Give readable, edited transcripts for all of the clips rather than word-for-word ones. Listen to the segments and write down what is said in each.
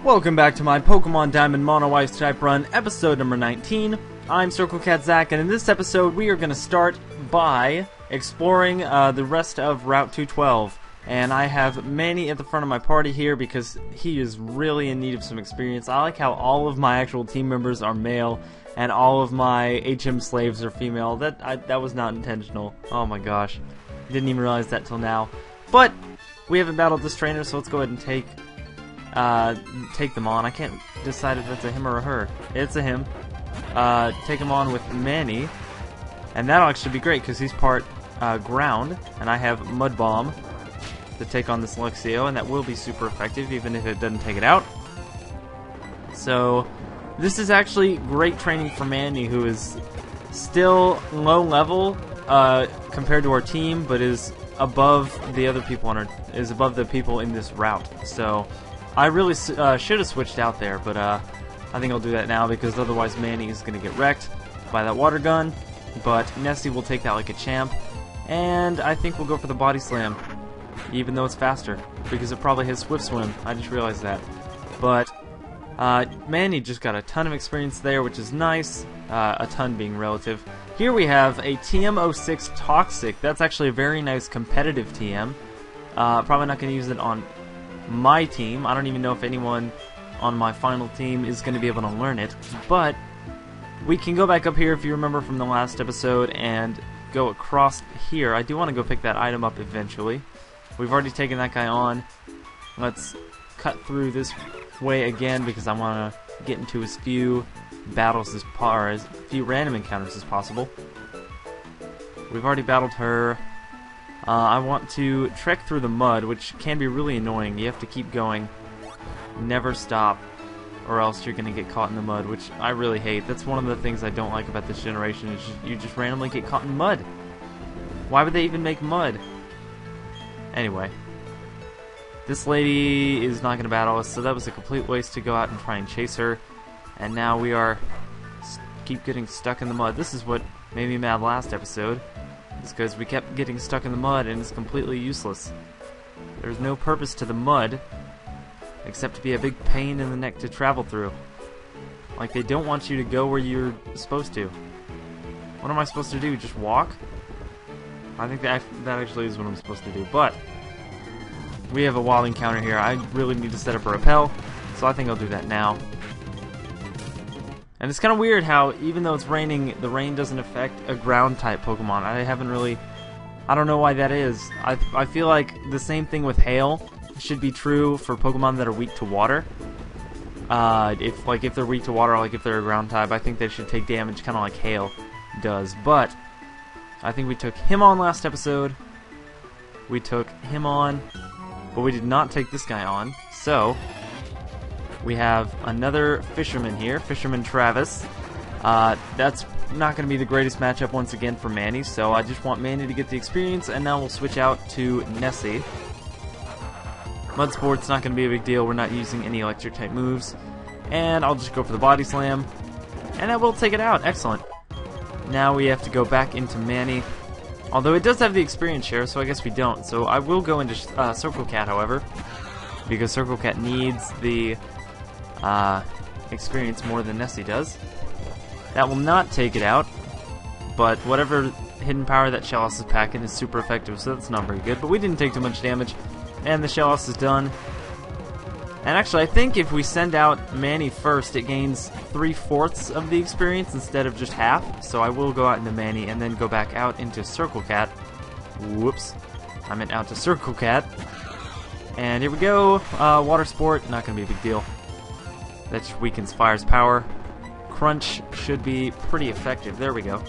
Welcome back to my Pokemon Diamond Mono Ice Type Run, episode number 19. I'm circlecatzach, and in this episode we are going to start by exploring the rest of Route 212. And I have Manny at the front of my party here because he is really in need of some experience. I like how all of my actual team members are male and all of my HM slaves are female. That was not intentional. Oh my gosh. Didn't even realize that till now. But we haven't battled this trainer, so let's go ahead and take them on. I can't decide if it's a him or a her. It's a him. Take him on with Manny, and that'll actually be great because he's part ground, and I have Mud Bomb to take on this Luxio, and that will be super effective even if it doesn't take it out. So this is actually great training for Manny, who is still low level compared to our team, but is above the other people above the people in this route. So I really should have switched out there, but I think I'll do that now because otherwise Manny is going to get wrecked by that water gun. But Nessie will take that like a champ, and I think we'll go for the body slam, even though it's faster because it probably has Swift Swim. I just realized that. But Manny just got a ton of experience there, which is nice. A ton being relative. Here we have a TM06 Toxic. That's actually a very nice competitive TM. Probably not going to use it on my team. I don't even know if anyone on my final team is going to be able to learn it, but we can go back up here if you remember from the last episode and go across here. I do want to go pick that item up eventually. We've already taken that guy on. Let's cut through this way again because I want to get into as few battles as few random encounters as possible. We've already battled her. I want to trek through the mud, which can be really annoying. You have to keep going, never stop, or else you're going to get caught in the mud, which I really hate. That's one of the things I don't like about this generation, is you just randomly get caught in mud. Why would they even make mud? Anyway, this lady is not going to battle us, so that was a complete waste to go out and try and chase her. And now we keep getting stuck in the mud. This is what made me mad last episode. It's because we kept getting stuck in the mud and it's completely useless. There's no purpose to the mud except to be a big pain in the neck to travel through. Like, they don't want you to go where you're supposed to. What am I supposed to do? Just walk? I think that actually is what I'm supposed to do. But we have a wild encounter here. I really need to set up a repel, so I think I'll do that now. And it's kind of weird how, even though it's raining, the rain doesn't affect a ground-type Pokemon. I don't know why that is. I feel like the same thing with hail should be true for Pokemon that are weak to water. If they're weak to water, like if they're a ground-type, I think they should take damage kind of like hail does. But I think we took him on last episode. We took him on, but we did not take this guy on. So we have another Fisherman here, Fisherman Travis. That's not going to be the greatest matchup once again for Manny, so I just want Manny to get the experience, and now we'll switch out to Nessie. Mud Sport's not going to be a big deal, we're not using any electric type moves. And I'll just go for the Body Slam, and I will take it out. Excellent. Now we have to go back into Manny, although it does have the experience share, so I guess we don't. So I will go into Circle Cat, however, because Circle Cat needs the experience more than Nessie does. That will not take it out, but whatever hidden power that Shellos is packing is super effective, so that's not very good. But we didn't take too much damage, and the Shellos is done. And actually, I think if we send out Manny first, it gains 3/4 of the experience instead of just half. So I will go out into Manny and then go back out into Circle Cat. Whoops. I meant out to Circle Cat. And here we go. Water Sport, not going to be a big deal. That just weakens Fire's power. Crunch should be pretty effective. There we go.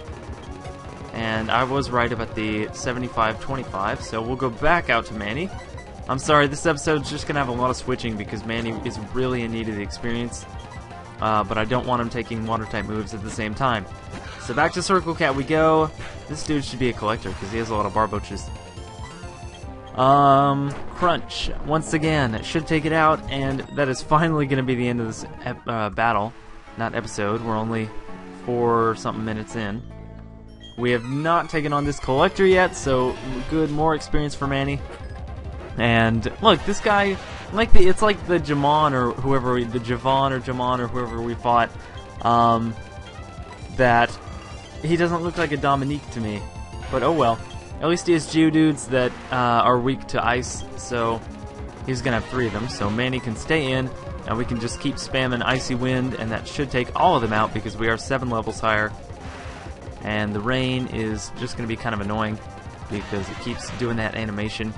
And I was right about the 75-25, so we'll go back out to Manny. I'm sorry, this episode's just going to have a lot of switching because Manny is really in need of the experience. But I don't want him taking water-type moves at the same time. So back to Circle Cat we go. This dude should be a collector because he has a lot of Barboaches. Crunch. Once again, it should take it out, and that is finally going to be the end of this battle. Not episode. We're only 4-something minutes in. We have not taken on this collector yet, so good, more experience for Manny. And look, this guy, it's like the Jamon or whoever, the Javon or Jamon or whoever we fought, that he doesn't look like a Dominique to me. But oh well. At least he has Geodudes that are weak to ice, so he's gonna have 3 of them. So Manny can stay in, and we can just keep spamming Icy Wind, and that should take all of them out because we are 7 levels higher. And the rain is just gonna be kind of annoying because it keeps doing that animation.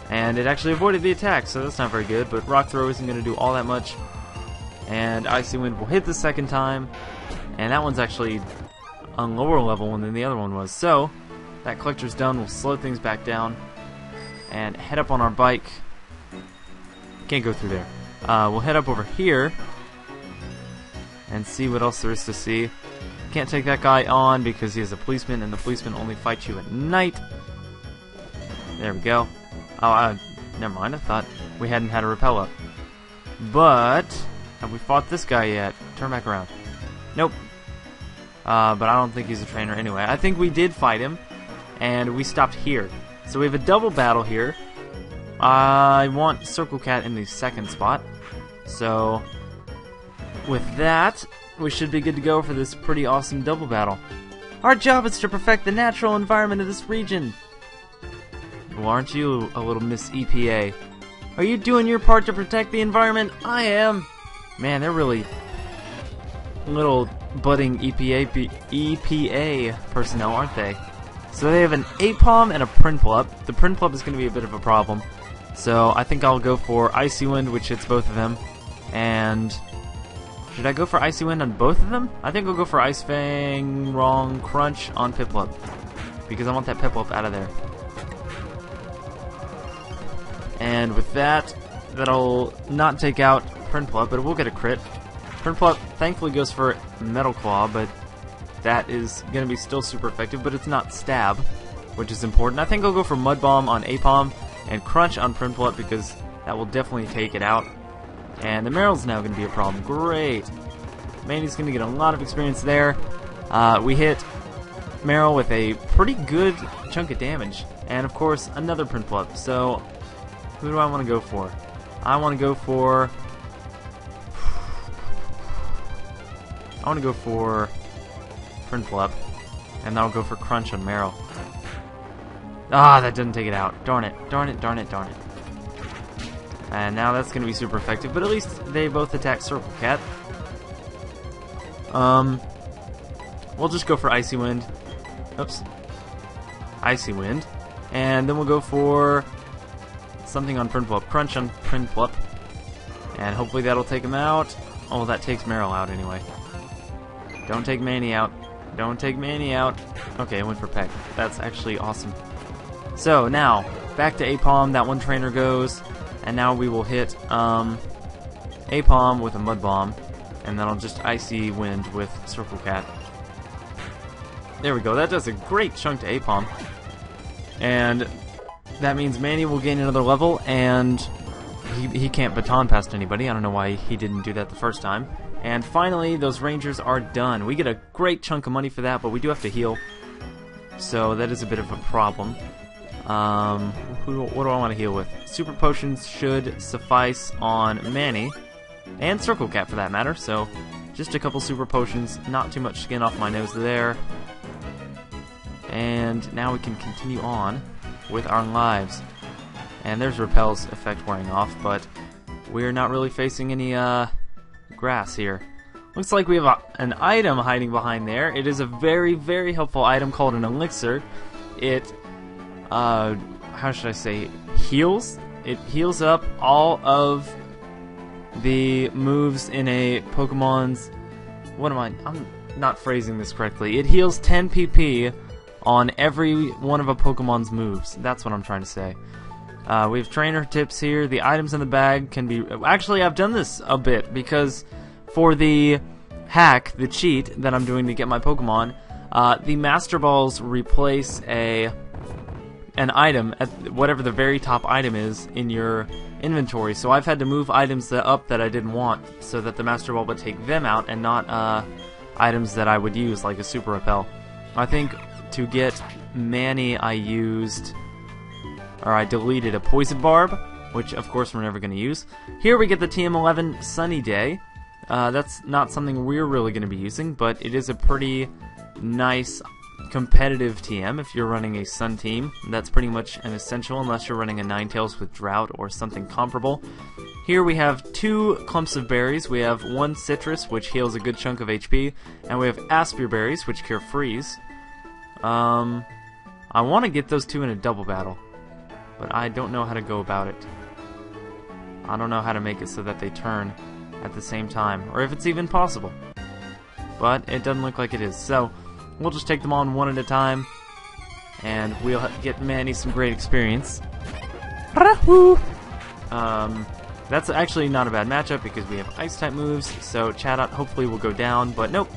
And it actually avoided the attack, so that's not very good. But Rock Throw isn't gonna do all that much. And Icy Wind will hit the second time, and that one's actually on lower level than the other one was. So that collector's done. We'll slow things back down and head up on our bike. Can't go through there. We'll head up over here and see what else there is to see. Can't take that guy on because he is a policeman, and the policeman only fights you at night. There we go. Oh, never mind. I thought we hadn't had a repel up. But have we fought this guy yet? Turn back around. Nope. But I don't think he's a trainer anyway. I think we did fight him, and we stopped here. So we have a double battle here. I want Circle Cat in the second spot. So with that, we should be good to go for this pretty awesome double battle. Our job is to perfect the natural environment of this region. Well, aren't you a little Miss EPA? Are you doing your part to protect the environment? I am. Man, they're really little budding EPA personnel, aren't they? So they have an Apom and a Prinplup. The Prinplup is going to be a bit of a problem. So I think I'll go for Icy Wind, which hits both of them. And should I go for Icy Wind on both of them? I think I'll go for Ice Fang, Wrong, Crunch on Piplup, because I want that Piplup out of there. And with that, that'll not take out Prinplup, but it will get a crit. Prinplup thankfully goes for Metal Claw, but that is going to be still super effective, but it's not Stab, which is important. I think I'll go for Mud Bomb on Apom and Crunch on Prinplup, because that will definitely take it out. And the Meryl's now going to be a problem. Great. Manny's going to get a lot of experience there. We hit Meryl with a pretty good chunk of damage. And of course, another Prinplup. So, who do I want to go for? I want to go for Prinplup, and then I'll go for Crunch on Meryl. Ah, that didn't take it out. Darn it, darn it, darn it, darn it. And now that's going to be super effective, but at least they both attack Circle Cat. We'll just go for Icy Wind. Oops. Icy Wind. And then we'll go for something on Prinplup. Crunch on Prinplup. And hopefully that'll take him out. Oh, that takes Meryl out anyway. Don't take Manny out. Don't take Manny out. Okay, I went for Peck. That's actually awesome. So, now, back to Apom. That one trainer goes. And now we will hit Apom with a Mud Bomb. And then I'll just Icy Wind with Circle Cat. There we go. That does a great chunk to Apom. And that means Manny will gain another level, and he can't baton past anybody. I don't know why he didn't do that the first time. And finally, those Rangers are done. We get a great chunk of money for that, but we do have to heal. So that is a bit of a problem. What do I want to heal with? Super Potions should suffice on Manny, and Circle Cat for that matter. So just a couple Super Potions, not too much skin off my nose there. And now we can continue on with our lives. And there's Repel's effect wearing off, but we're not really facing any grass here. Looks like we have an item hiding behind there. It is a very, very helpful item called an elixir. It, how should I say, heals? It heals up all of the moves in a Pokemon's... I'm not phrasing this correctly. It heals 10 PP on every one of a Pokemon's moves. That's what I'm trying to say. We have trainer tips here. The items in the bag can be... Actually, I've done this a bit, because for the hack, the cheat that I'm doing to get my Pokemon, the Master Balls replace an item at whatever the very top item is in your inventory. So I've had to move items up that I didn't want, so that the Master Ball would take them out and not items that I would use, like a Super Repel. I think to get Manny, I used or I deleted a Poison Barb, which of course we're never going to use. Here we get the TM11 Sunny Day. That's not something we're really going to be using, but it is a pretty nice competitive TM if you're running a Sun team. That's pretty much an essential unless you're running a Ninetales with Drought or something comparable. Here we have 2 clumps of berries. We have 1 citrus, which heals a good chunk of HP, and we have Aspir berries, which cure freeze. I want to get those 2 in a double battle, but I don't know how to go about it. I don't know how to make it so that they turn at the same time, or if it's even possible. But it doesn't look like it is, so we'll just take them on one at a time, and we'll get Manny some great experience. That's actually not a bad matchup because we have Ice-type moves, so Chatot hopefully will go down, but nope.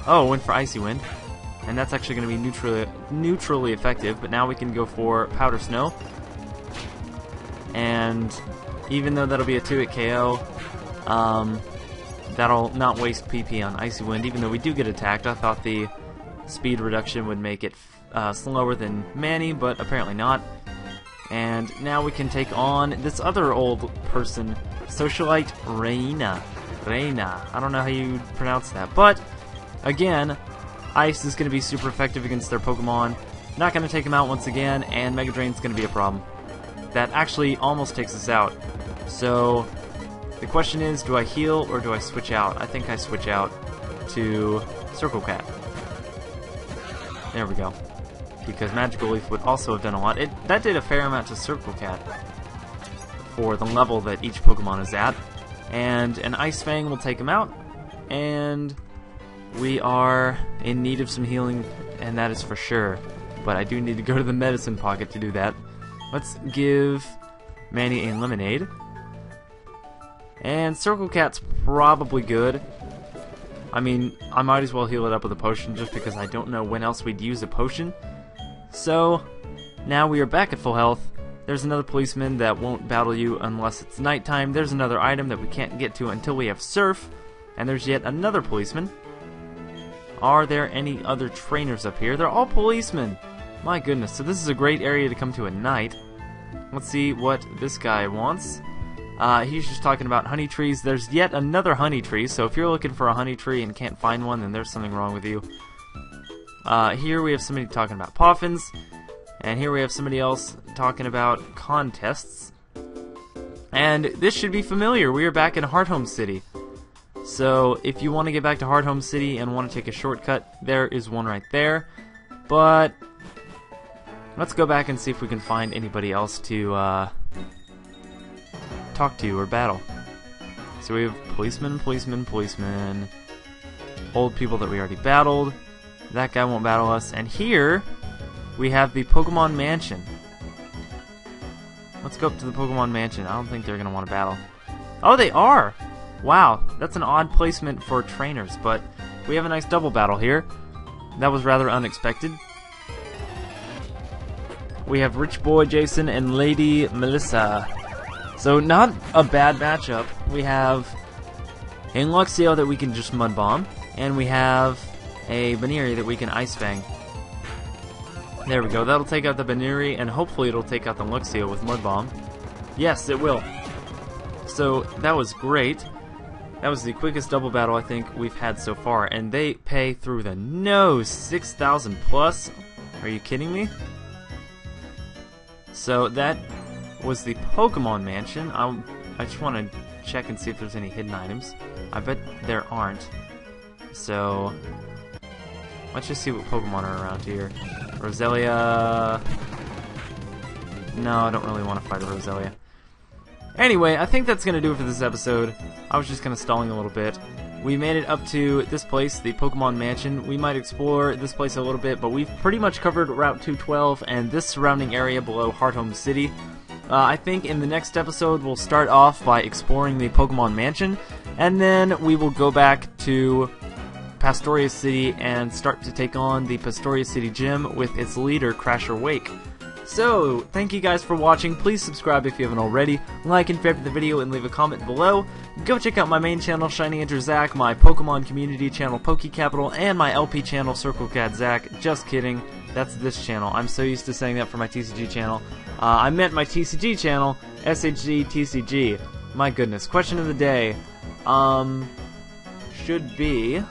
Oh, went for Icy Wind, and that's actually going to be neutrally effective, but now we can go for Powder Snow, and even though that'll be a 2-hit KO, that'll not waste PP on Icy Wind, even though we do get attacked. I thought the speed reduction would make it slower than Manny, but apparently not. And now we can take on this other old person, Socialite Reina. I don't know how you pronounce that, but again, Ice is going to be super effective against their Pokemon. Not going to take him out once again, and Mega Drain's going to be a problem. That actually almost takes us out. So the question is, do I heal or do I switch out? I think I switch out to Circle Cat. There we go. Because Magical Leaf would also have done a lot. That did a fair amount to Circle Cat for the level that each Pokemon is at. And an Ice Fang will take him out. And we are in need of some healing, and that is for sure. But I do need to go to the medicine pocket to do that. Let's give Manny a Lemonade. And Circle Cat's probably good. I mean, I might as well heal it up with a potion just because I don't know when else we'd use a potion. So, now we are back at full health. There's another policeman that won't battle you unless it's nighttime. There's another item that we can't get to until we have Surf. And there's yet another policeman. Are there any other trainers up here? They're all policemen. My goodness, so this is a great area to come to at night. Let's see what this guy wants. He's just talking about honey trees. There's yet another honey tree, so if you're looking for a honey tree and can't find one, then there's something wrong with you. Here we have somebody talking about Poffins, and here we have somebody else talking about contests. And this should be familiar. We are back in Hearthome City. So if you want to get back to Hearthome City and want to take a shortcut, there is one right there. But let's go back and see if we can find anybody else to talk to or battle. So we have policemen, old people that we already battled. That guy won't battle us. And here we have the Pokemon Mansion. Let's go up to the Pokemon Mansion. I don't think they're going to want to battle. Oh, they are! Wow, that's an odd placement for trainers, but we have a nice double battle here. That was rather unexpected. We have Rich Boy Jason and Lady Melissa. So not a bad matchup. We have a Luxio that we can just Mud Bomb, and we have a Baniri that we can Ice Fang. There we go. That'll take out the Baniri, and hopefully it'll take out the Luxio with Mud Bomb. Yes, it will. So that was great. That was the quickest double battle I think we've had so far, and they pay through the nose. 6,000 plus? Are you kidding me? So that was the Pokemon Mansion. I just want to check and see if there's any hidden items. I bet there aren't. So let's just see what Pokemon are around here. Roselia. No, I don't really want to fight a Roselia. Anyway, I think that's going to do it for this episode. I was just kind of stalling a little bit. We made it up to this place, the Pokemon Mansion. We might explore this place a little bit, but we've pretty much covered Route 212 and this surrounding area below Hearthome City. I think in the next episode we'll start off by exploring the Pokemon Mansion, and then we will go back to Pastoria City and start to take on the Pastoria City Gym with its leader, Crasher Wake. So, thank you guys for watching. Please subscribe if you haven't already, like and favorite the video, and leave a comment below. Go check out my main channel, ShinyAndrewZach, my Pokemon community channel, PokeCapital, and my LP channel, Circlecatzach. Just kidding, that's this channel. I'm so used to saying that for my TCG channel. I meant my TCG channel, SHG TCG. My goodness. Question of the day. Should be...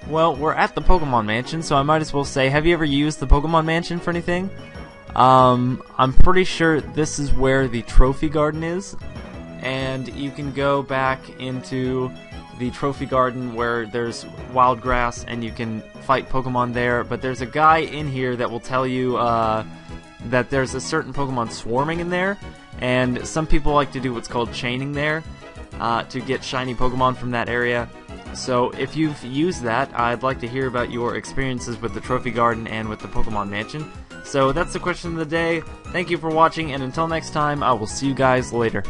Well, we're at the Pokemon Mansion, so I might as well say, have you ever used the Pokemon Mansion for anything? I'm pretty sure this is where the Trophy Garden is, and you can go back into the Trophy Garden where there's wild grass and you can fight Pokemon there, but there's a guy in here that will tell you that there's a certain Pokemon swarming in there, and some people like to do what's called chaining there to get shiny Pokemon from that area. So if you've used that, I'd like to hear about your experiences with the Trophy Garden and with the Pokemon Mansion. So that's the question of the day. Thank you for watching, and until next time, I will see you guys later.